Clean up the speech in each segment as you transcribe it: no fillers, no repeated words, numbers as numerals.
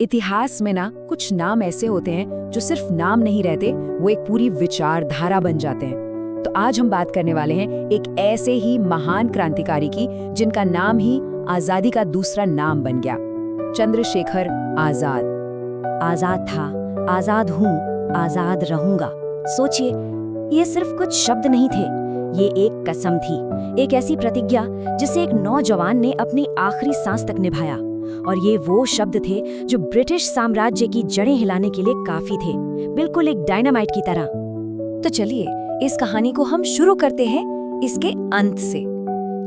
इतिहास में ना कुछ नाम ऐसे होते हैं जो सिर्फ नाम नहीं रहते, वो एक पूरी विचारधारा बन जाते हैं। तो आज हम बात करने वाले हैं एक ऐसे ही महान क्रांतिकारी की जिनका नाम ही आजादी का दूसरा नाम बन गया, चंद्रशेखर आजाद। आजाद था, आजाद हूँ, आजाद रहूंगा। सोचिए, ये सिर्फ कुछ शब्द नहीं थे, ये एक कसम थी, एक ऐसी प्रतिज्ञा जिसे एक नौजवान ने अपनी आखिरी सांस तक निभाया। और ये वो शब्द थे जो ब्रिटिश साम्राज्य की जड़ें हिलाने के लिए काफी थे, बिल्कुल एक डायनामाइट की तरह। तो चलिए इस कहानी को हम शुरू करते हैं इसके अंत से।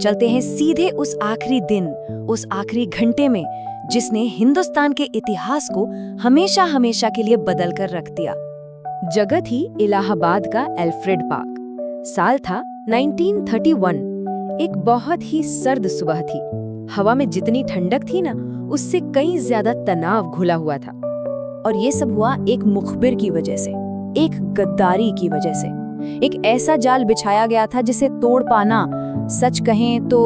चलते हैं सीधे उस आखिरी दिन, उस आखिरी घंटे में जिसने हिंदुस्तान के इतिहास को हमेशा हमेशा के लिए बदल कर रख दिया। जगह थी इलाहाबाद का एल्फ्रेड पार्क। साल था 1931। एक बहुत ही सर्द सुबह थी। हवा में जितनी ठंडक थी ना, उससे कहीं ज्यादा तनाव घुला हुआ था। और ये सब हुआ एक मुखबिर की वजह से, एक गद्दारी की वजह से। एक ऐसा जाल बिछाया गया था जिसे तोड़ पाना, सच कहें तो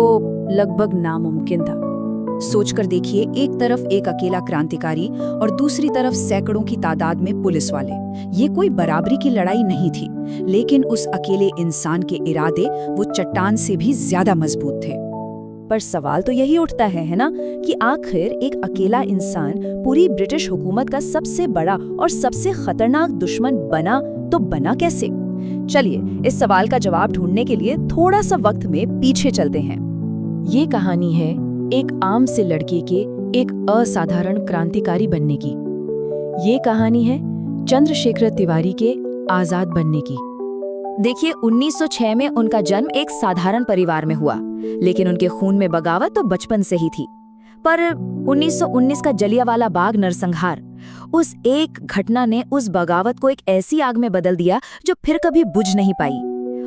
लगभग नामुमकिन था। सोचकर देखिए, एक तरफ एक अकेला क्रांतिकारी और दूसरी तरफ सैकड़ों की तादाद में पुलिस वाले। ये कोई बराबरी की लड़ाई नहीं थी, लेकिन उस अकेले इंसान के इरादे वो चट्टान से भी ज्यादा मजबूत थे। पर सवाल तो यही उठता है ना, कि आखिर एक अकेला इंसान पूरी ब्रिटिश हुकूमत का सबसे बड़ा और सबसे खतरनाक दुश्मन बना तो बना कैसे? चलिए इस सवाल का जवाब ढूंढने के लिए थोड़ा सा वक्त में पीछे चलते हैं। ये कहानी है एक आम से लड़के के एक असाधारण क्रांतिकारी बनने की। ये कहानी है चंद्रशेखर तिवारी के आजाद बनने की। देखिए, 1906 में उनका जन्म एक साधारण परिवार में हुआ, लेकिन उनके खून में बगावत तो बचपन से ही थी। पर 1919 का जलियांवाला बाग नरसंहार, उस एक घटना ने उस बगावत को एक ऐसी आग में बदल दिया जो फिर कभी बुझ नहीं पाई।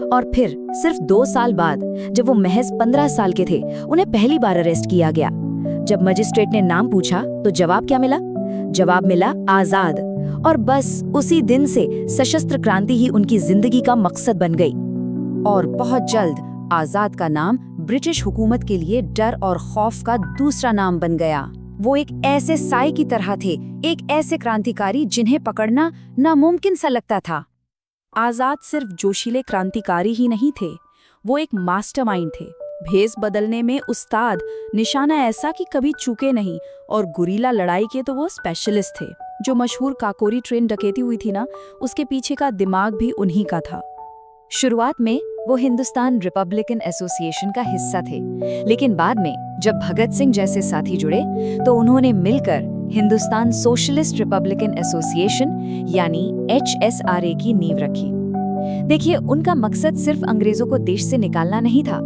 और फिर सिर्फ 2 साल बाद, जब वो महज 15 साल के थे, उन्हें पहली बार अरेस्ट किया गया। जब मजिस्ट्रेट ने नाम पूछा तो जवाब क्या मिला? जवाब मिला आजाद। और बस उसी दिन से सशस्त्र क्रांति ही उनकी जिंदगी का मकसद बन गई। और बहुत जल्द आजाद का नाम ब्रिटिश हुकूमत के लिए डर और खौफ का दूसरा नाम बन गया। वो एक ऐसे साए की तरह थे, एक ऐसे क्रांतिकारी जिन्हें पकड़ना नामुमकिन सा लगता था। आजाद सिर्फ जोशीले क्रांतिकारी ही नहीं थे, वो एक मास्टरमाइंड थे। भेस बदलने में उस्ताद, निशाना ऐसा कि कभी चूके नहीं, और गुरीला लड़ाई के तो वो स्पेशलिस्ट थे। जो मशहूर काकोरी ट्रेन डकैती हुई थी ना, उसके पीछे का दिमाग भी उन्हीं का था। शुरुआत में वो हिंदुस्तान रिपब्लिकन एसोसिएशन का हिस्सा थे, लेकिन बाद में जब भगत सिंह जैसे साथी जुड़े तो उन्होंने मिलकर हिंदुस्तान सोशलिस्ट रिपब्लिकन एसोसिएशन यानी HSRA की नींव रखी। देखिए, उनका मकसद सिर्फ अंग्रेजों को देश से निकालना नहीं था।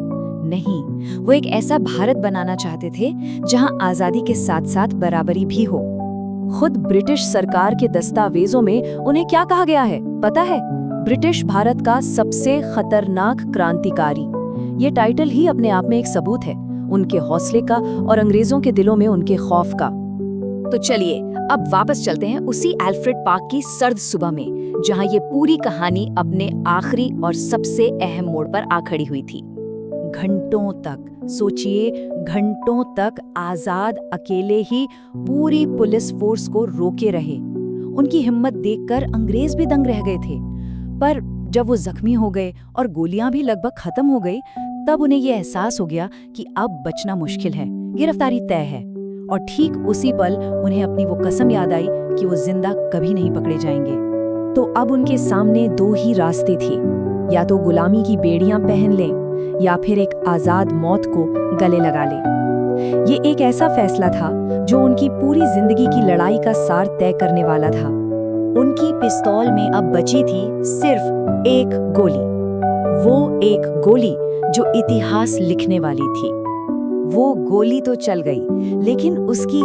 नहीं, वो एक ऐसा भारत बनाना चाहते थे जहां आजादी के साथ साथ बराबरी भी हो। खुद ब्रिटिश सरकार के दस्तावेजों में उन्हें क्या कहा गया है पता है? ब्रिटिश भारत का सबसे खतरनाक क्रांतिकारी। ये टाइटल ही अपने आप में एक सबूत है उनके हौसले का और अंग्रेजों के दिलों में उनके खौफ का। तो चलिए अब वापस चलते हैं उसी एल्फ्रेड पार्क की सर्द सुबह में, जहां ये पूरी कहानी अपने आखिरी और सबसे अहम मोड़ पर आ खड़ी हुई थी। घंटों तक, सोचिए, घंटों तक आजाद अकेले ही पूरी पुलिस फोर्स को रोके रहे। उनकी हिम्मत देखकर अंग्रेज भी दंग रह गए थे। पर जब वो जख्मी हो गए और गोलियां भी लगभग खत्म हो गई, तब उन्हें ये एहसास हो गया कि अब बचना मुश्किल है, गिरफ्तारी तय है। और ठीक उसी पल उन्हें अपनी वो कसम याद आई कि वो जिंदा कभी नहीं पकड़े जाएंगे। तो अब उनके सामने 2 ही रास्ते थे, या तो गुलामी की बेड़ियां पहन लें या फिर एक आजाद मौत को गले लगा लें। ये एक ऐसा फैसला था जो उनकी पूरी जिंदगी की लड़ाई का सार तय करने वाला था। उनकी पिस्तौल में अब बची थी सिर्फ एक गोली, वो एक गोली जो इतिहास लिखने वाली थी। वो गोली तो चल गई, लेकिन उसकी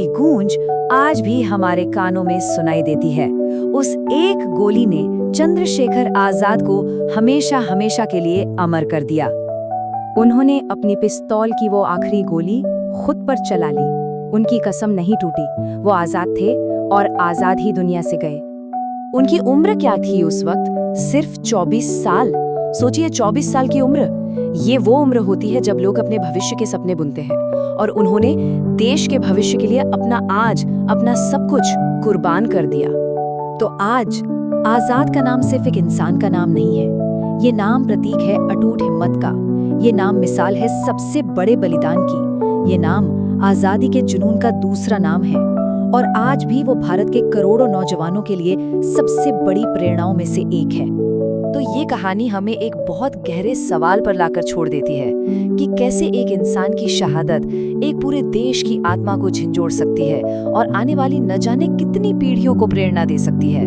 गूंज आज भी हमारे कानों में सुनाई देती है। उस एक गोली ने चंद्रशेखर आजाद को हमेशा हमेशा के लिए अमर कर दिया। उन्होंने अपनी पिस्तौल की वो आखिरी गोली खुद पर चला ली। उनकी कसम नहीं टूटी, वो आजाद थे और आजाद ही दुनिया से गए। उनकी उम्र क्या थी उस वक्त? सिर्फ 24 साल। सोचिए, 24 साल की उम्र। ये वो उम्र होती है जब लोग अपने भविष्य के सपने बुनते हैं, और उन्होंने देश के भविष्य के लिए अपना आज, अपना सब कुछ कुर्बान कर दिया। तो आज आजाद का नाम सिर्फ एक इंसान का नाम नहीं है, ये नाम प्रतीक है अटूट हिम्मत का, ये नाम मिसाल है सबसे बड़े बलिदान की, ये नाम आजादी के जुनून का दूसरा नाम है और आज भी वो भारत के करोड़ों नौजवानों के लिए सबसे बड़ी प्रेरणाओं में से एक है। तो ये कहानी हमें एक बहुत गहरे सवाल पर लाकर छोड़ देती है कि कैसे एक इंसान की शहादत एक पूरे देश की आत्मा को झंझोड़ सकती है और आने वाली न जाने कितनी पीढ़ियों को प्रेरणा दे सकती है।